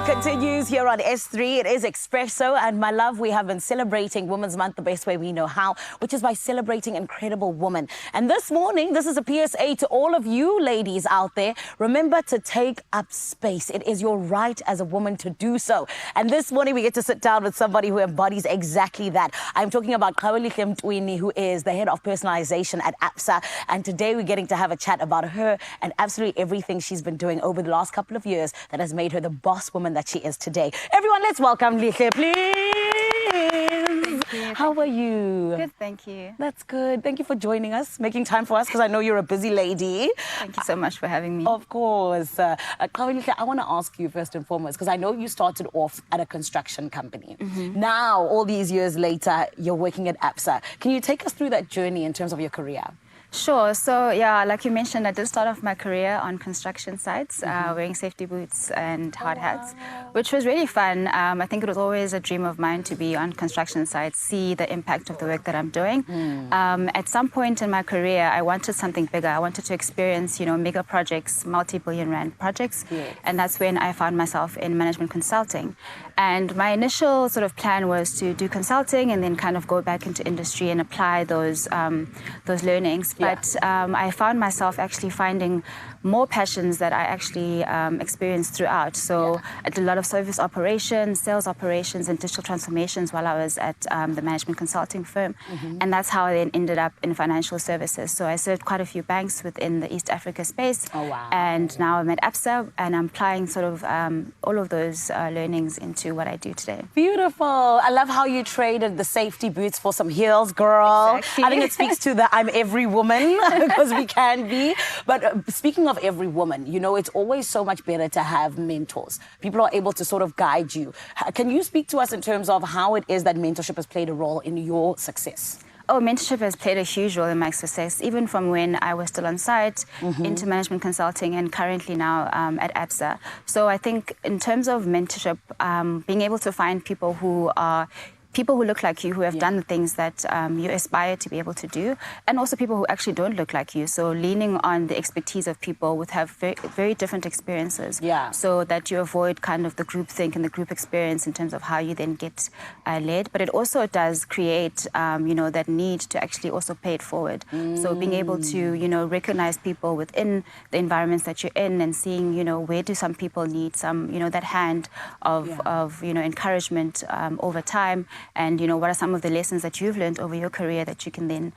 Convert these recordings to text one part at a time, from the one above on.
Continues here on S3. It is Expresso, and my love, we have been celebrating Women's Month the best way we know how, which is by celebrating incredible women. And this morning, this is a PSA to all of you ladies out there. Remember to take up space. It is your right as a woman to do so. And this morning, we get to sit down with somebody who embodies exactly that. I'm talking about Kawelihle Mtwini, who is the head of personalization at Absa. And today, we're getting to have a chat about her and absolutely everything she's been doing over the last couple of years that has made her the boss woman that she is today. Everyone, let's welcome Lihle, please. How are you? Good, thank you. That's good. Thank you for joining us, making time for us, because I know you're a busy lady. Thank you so much for having me. Of course. Lihle, I want to ask you first and foremost, because I know you started off at a construction company. Now, all these years later, you're working at Absa. Can you take us through that journey in terms of your career? Sure. So, yeah, like you mentioned, I did start off my career on construction sites, wearing safety boots and hard hats, which was really fun. I think it was always a dream of mine to be on construction sites, see the impact of the work that I'm doing. At some point in my career, I wanted something bigger. I wanted to experience, mega projects, multi-billion rand projects. Yes. And that's when I found myself in management consulting. And my initial sort of plan was to do consulting and then kind of go back into industry and apply those learnings. But I found myself actually finding more passions that I actually experienced throughout. So I did a lot of service operations, sales operations, and digital transformations while I was at the management consulting firm. And that's how I then ended up in financial services. So I served quite a few banks within the East Africa space. Oh, wow. And now I'm at Absa, and I'm applying sort of all of those learnings into what I do today. Beautiful. I love how you traded the safety boots for some heels, girl. Exactly. I think it speaks to the I'm every woman, because we can be. But speaking of every woman, it's always so much better to have mentors. People are able to sort of guide you. Can you speak to us in terms of how it is that mentorship has played a role in your success? Oh, mentorship has played a huge role in my success, even from when I was still on site, into management consulting, and currently now at Absa. So I think in terms of mentorship, being able to find people who look like you, who have done the things that you aspire to be able to do, and also people who actually don't look like you. So leaning on the expertise of people who have very, very different experiences, so that you avoid kind of the group think and the group experience in terms of how you then get led. But it also does create, that need to actually also pay it forward. So being able to, recognize people within the environments that you're in and seeing, where do some people need some, that hand of encouragement over time. And, what are some of the lessons that you've learned over your career that you can then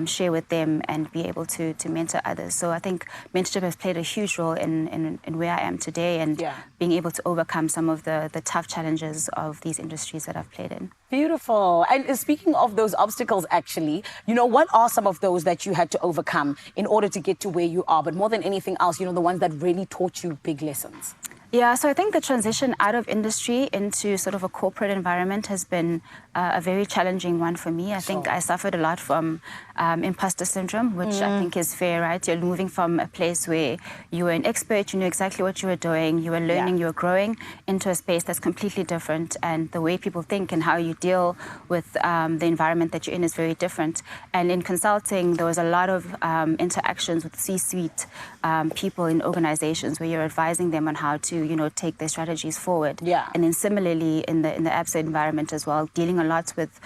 share with them and be able to mentor others. So I think mentorship has played a huge role in where I am today, and being able to overcome some of the tough challenges of these industries that I've played in. Beautiful. And speaking of those obstacles, actually, what are some of those that you had to overcome in order to get to where you are? But more than anything else, the ones that really taught you big lessons. Yeah, so I think the transition out of industry into sort of a corporate environment has been a very challenging one for me. I think I suffered a lot from imposter syndrome, which I think is fair, right? You're moving from a place where you were an expert, you knew exactly what you were doing, you were learning, you were growing, into a space that's completely different. And the way people think and how you deal with the environment that you're in is very different. And in consulting, there was a lot of interactions with C-suite people in organizations where you're advising them on how to take their strategies forward. And then similarly in the Absa environment as well, dealing a lot with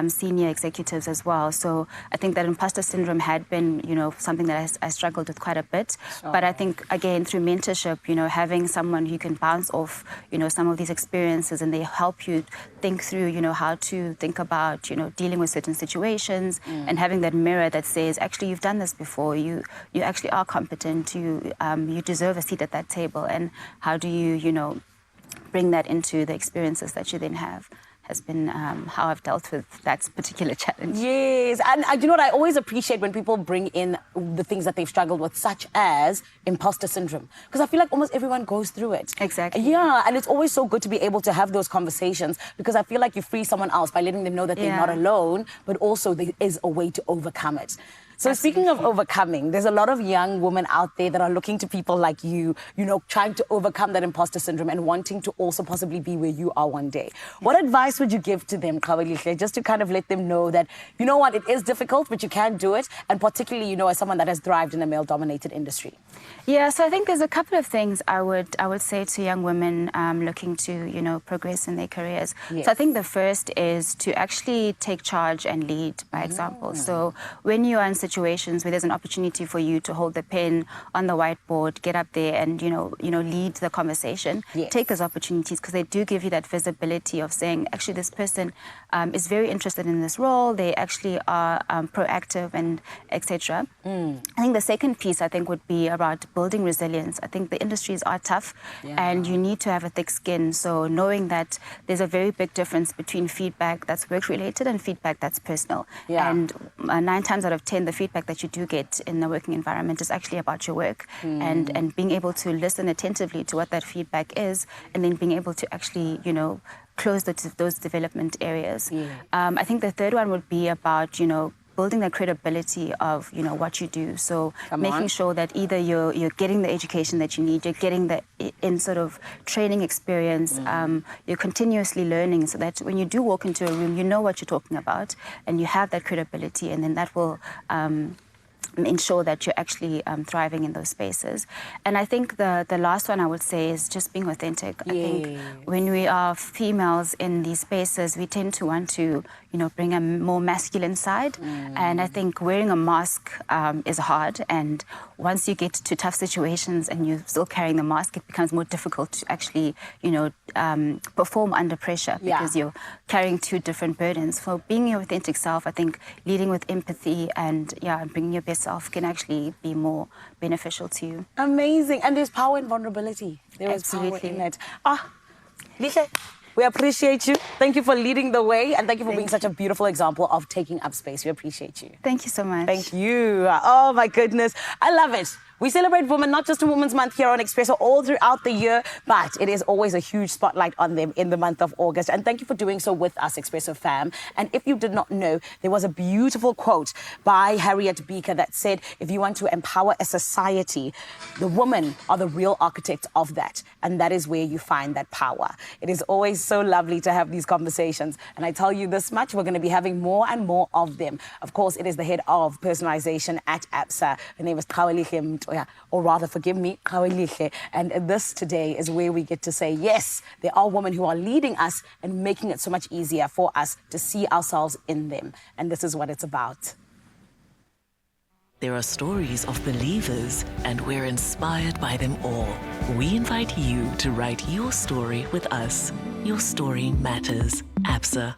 senior executives as well. So I think that imposter syndrome had been, something that I struggled with quite a bit. But I think, again, through mentorship, having someone who can bounce off, some of these experiences, and they help you think through, how to think about, dealing with certain situations, and having that mirror that says, actually, you've done this before. You actually are competent. You deserve a seat at that table. And how do you, bring that into the experiences that you then have, has been how I've dealt with that particular challenge. Yes, and you know what, I always appreciate when people bring in the things that they've struggled with, such as imposter syndrome, because I feel like almost everyone goes through it. Exactly. Yeah, and it's always so good to be able to have those conversations, because I feel like you free someone else by letting them know that they're not alone, but also there is a way to overcome it. So speaking of overcoming, there's a lot of young women out there that are looking to people like you know, trying to overcome that imposter syndrome and wanting to also possibly be where you are one day. What advice would you give to them, Kawelihle, just to kind of let them know that, you know what, it is difficult, but you can do it, and particularly, you know, as someone that has thrived in a male-dominated industry? Yeah, so I think there's a couple of things I would say to young women looking to, you know, progress in their careers. Yes. So I think the first is to actually take charge and lead by example. So when you are in situations where there's an opportunity for you to hold the pen on the whiteboard, get up there and, you know, lead the conversation, Yes. take those opportunities because they do give you that visibility of saying, actually, this person is very interested in this role. They actually are proactive and etc. I think the second piece, I think, would be about building resilience. I think the industries are tough and you need to have a thick skin. So knowing that there's a very big difference between feedback that's work-related and feedback that's personal. And 9 times out of 10, the feedback that you do get in the working environment is actually about your work and being able to listen attentively to what that feedback is and then being able to actually, you know, close those development areas. I think the third one would be about, you know, building the credibility of, you know, what you do. So making sure that either you're getting the education that you need, you're getting the in sort of training experience, you're continuously learning so that when you do walk into a room, you know what you're talking about and you have that credibility, and then that will ensure that you're actually thriving in those spaces. And I think the last one I would say is just being authentic. I think when we are females in these spaces, we tend to want to, you know, bring a more masculine side. And I think wearing a mask is hard. And once you get to tough situations and you're still carrying the mask, it becomes more difficult to actually, you know, perform under pressure because you're carrying 2 different burdens. For being your authentic self, I think leading with empathy and bringing your best self can actually be more beneficial to you. Amazing. And there's power in vulnerability. There is power Absolutely. in it. Lihle, we appreciate you. Thank you for leading the way, and thank you for being such a beautiful example of taking up space. We appreciate you. Thank you so much. Thank you. Oh, my goodness. I love it. We celebrate women not just in Women's Month here on Expresso all throughout the year, but it is always a huge spotlight on them in the month of August. And thank you for doing so with us, Expresso fam. And if you did not know, there was a beautiful quote by Harriet Beeker that said, if you want to empower a society, the women are the real architects of that. And that is where you find that power. It is always so lovely to have these conversations. And I tell you this much, we're going to be having more and more of them. Of course, it is the head of personalization at Absa. Her name is Kawelihle, or rather, forgive me, Kawelihle. And this today is where we get to say, yes, there are women who are leading us and making it so much easier for us to see ourselves in them. And this is what it's about. There are stories of believers, and we're inspired by them all. We invite you to write your story with us. Your story matters. Absa.